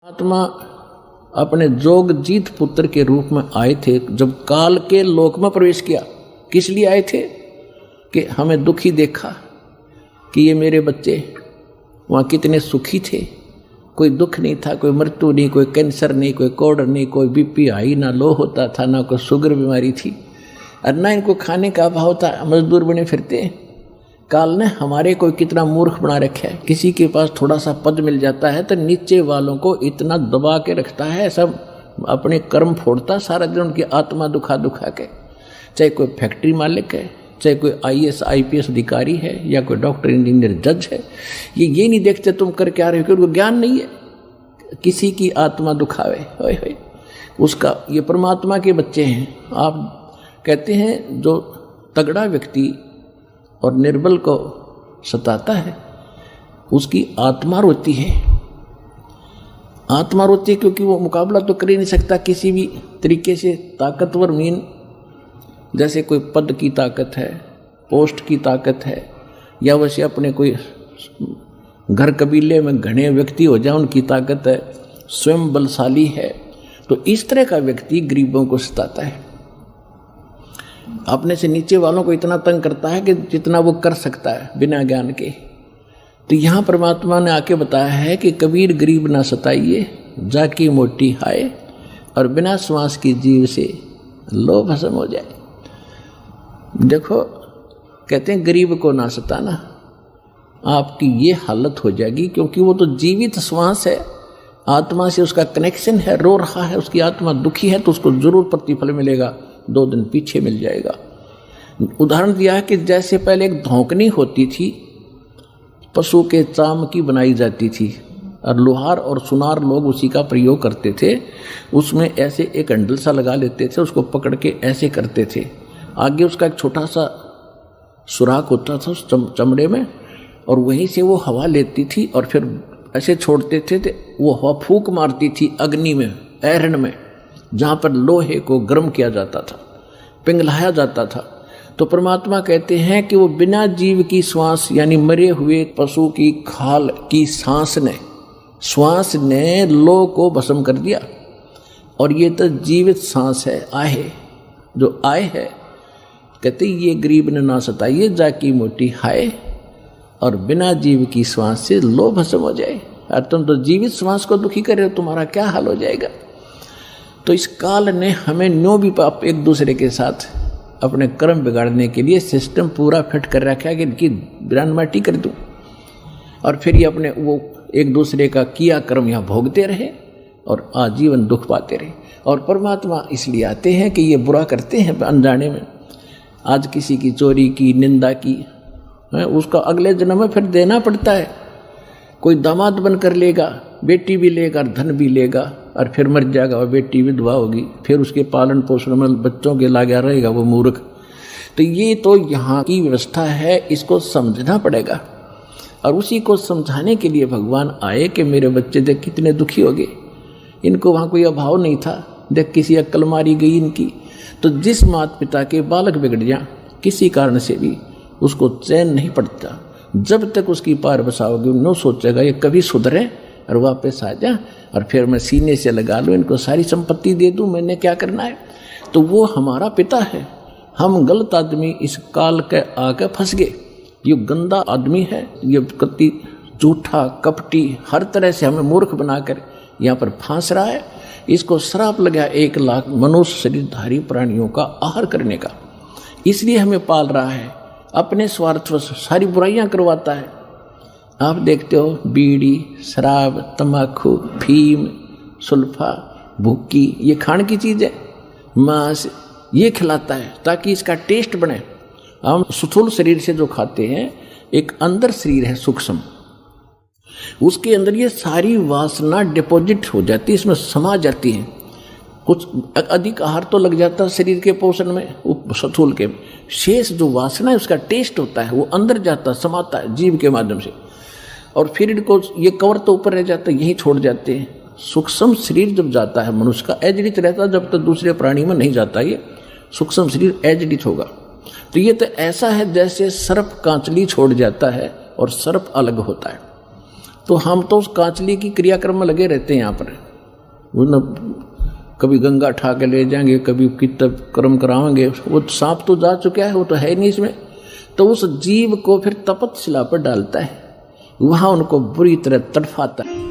आत्मा अपने जोगजीत पुत्र के रूप में आए थे। जब काल के लोक में प्रवेश किया, किस लिए आए थे? कि हमें दुखी देखा कि ये मेरे बच्चे वहाँ कितने सुखी थे, कोई दुख नहीं था, कोई मृत्यु नहीं, कोई कैंसर नहीं, कोई कोढ़ नहीं, कोई बीपी हाई ना लो होता था, ना कोई शुगर बीमारी थी, और ना इनको खाने का अभाव था, मजदूर बने फिरते। काल ने हमारे को कितना मूर्ख बना रखा है। किसी के पास थोड़ा सा पद मिल जाता है तो नीचे वालों को इतना दबा के रखता है, सब अपने कर्म फोड़ता सारा दिन, उनकी आत्मा दुखा दुखा के। चाहे कोई फैक्ट्री मालिक है, चाहे कोई IAS IPS अधिकारी है, या कोई डॉक्टर इंजीनियर जज है, ये नहीं देखते तुम कर क्या रहे हो, क्योंकि उनको ज्ञान नहीं है। किसी की आत्मा दुखावे होए होए उसका, ये परमात्मा के बच्चे हैं। आप कहते हैं जो तगड़ा व्यक्ति और निर्बल को सताता है उसकी आत्मा रोती है। आत्मा रोती है क्योंकि वो मुकाबला तो कर ही नहीं सकता किसी भी तरीके से। ताकतवर मीन जैसे कोई पद की ताकत है, पोस्ट की ताकत है, या वैसे अपने कोई घर कबीले में घने व्यक्ति हो जाए उनकी ताकत है, स्वयं बलशाली है। तो इस तरह का व्यक्ति गरीबों को सताता है, अपने से नीचे वालों को इतना तंग करता है कि जितना वो कर सकता है बिना ज्ञान के। तो यहाँ परमात्मा ने आके बताया है कि कबीर गरीब ना सताइए, जाकी मोटी हाय, और बिना श्वास की जीव से लो भस्म हो जाए। देखो कहते हैं गरीब को ना सताना, आपकी ये हालत हो जाएगी, क्योंकि वो तो जीवित श्वास है, आत्मा से उसका कनेक्शन है, रो रहा है, उसकी आत्मा दुखी है, तो उसको जरूर प्रतिफल मिलेगा, 2 दिन पीछे मिल जाएगा। उदाहरण दिया है कि जैसे पहले एक धौंकनी होती थी, पशु के चाम की बनाई जाती थी, और लोहार और सुनार लोग उसी का प्रयोग करते थे। उसमें ऐसे एक हैंडल सा लगा लेते थे, उसको पकड़ के ऐसे करते थे, आगे उसका एक छोटा सा सुराख होता था उस चमड़े में, और वहीं से वो हवा लेती थी और फिर ऐसे छोड़ते थे, तो वो हवा फूंक मारती थी अग्नि में, ऐरन में, जहाँ पर लोहे को गर्म किया जाता था, पिघलाया जाता था। तो परमात्मा कहते हैं कि वो बिना जीव की श्वास, यानी मरे हुए पशु की खाल की श्वास ने लो को भस्म कर दिया। और ये तो जीवित सांस है, आए जो आए है, कहते ये गरीब ने ना सताइए, जाकी मोटी हाय, और बिना जीव की श्वास से लो भस्म हो जाए। और तुम तो जीवित श्वास को दुखी कर रहे हो, तुम्हारा क्या हाल हो जाएगा। तो इस काल ने हमें न्यों भी पाप एक दूसरे के साथ अपने कर्म बिगाड़ने के लिए सिस्टम पूरा फिट कर रखा है कि इनकी बिरान माटी कर दूं, और फिर ये अपने वो एक दूसरे का किया कर्म यहाँ भोगते रहे और आजीवन दुख पाते रहे। और परमात्मा इसलिए आते हैं कि ये बुरा करते हैं अनजाने में। आज किसी की चोरी की, निंदा की, उसका अगले जन्म में फिर देना पड़ता है। कोई दामाद बनकर लेगा, बेटी भी लेगा, धन भी लेगा, और फिर मर जाएगा, और बेटी विधवा होगी, फिर उसके पालन पोषण में बच्चों के लागा रहेगा वो मूर्ख। तो ये तो यहाँ की व्यवस्था है, इसको समझना पड़ेगा। और उसी को समझाने के लिए भगवान आए कि मेरे बच्चे देख कितने दुखी हो गए, इनको वहाँ कोई अभाव नहीं था, देख किसी अक्ल मारी गई इनकी। तो जिस माता पिता के बालक बिगड़ जाए किसी कारण से भी, उसको चैन नहीं पड़ता जब तक उसकी पार बसाओगे। नो सोचेगा ये कभी सुधरे और वापस आ जा, और फिर मैं सीने से लगा लूँ, इनको सारी संपत्ति दे दूँ, मैंने क्या करना है। तो वो हमारा पिता है। हम गलत आदमी इस काल के आके फंस गए। ये गंदा आदमी है, ये कति झूठा कपटी, हर तरह से हमें मूर्ख बनाकर यहाँ पर फांस रहा है। इसको श्राप लगा 1 लाख मनुष्य शरीरधारी प्राणियों का आहार करने का, इसलिए हमें पाल रहा है। अपने स्वार्थ से सारी बुराइयां करवाता है। आप देखते हो बीड़ी, शराब, तम्बाकू, फीम, सुल्फा, भुक्की, ये खाने की चीज़ है। मांस ये खिलाता है ताकि इसका टेस्ट बने। हम स्थूल शरीर से जो खाते हैं, एक अंदर शरीर है सूक्ष्म, उसके अंदर ये सारी वासना डिपॉजिट हो जाती है, इसमें समा जाती है। कुछ अधिक आहार तो लग जाता है शरीर के पोषण में, स्थूल के शेष जो वासना है उसका टेस्ट होता है, वो अंदर जाता है, समाता है जीव के माध्यम से, और फिर इनको ये कवर तो ऊपर रह जाता है, यही छोड़ जाते हैं। सूक्ष्म शरीर जब जाता है मनुष्य का, एजडित रहता है, जब तक दूसरे प्राणी में नहीं जाता ये सूक्ष्म शरीर एजडित होगा। तो ये तो ऐसा है जैसे सर्प कांचली छोड़ जाता है और सर्प अलग होता है। तो हम तो उस कांचली की क्रियाक्रम में लगे रहते हैं यहाँ पर, वो न कभी गंगा ठा के ले जाएंगे, कभी कितब कर्म कराएंगे। वो सांप तो जा चुका है, वो तो है नहीं इसमें। तो उस जीव को फिर तपतशिला पर डालता है, वहाँ उनको बुरी तरह तड़फाता है।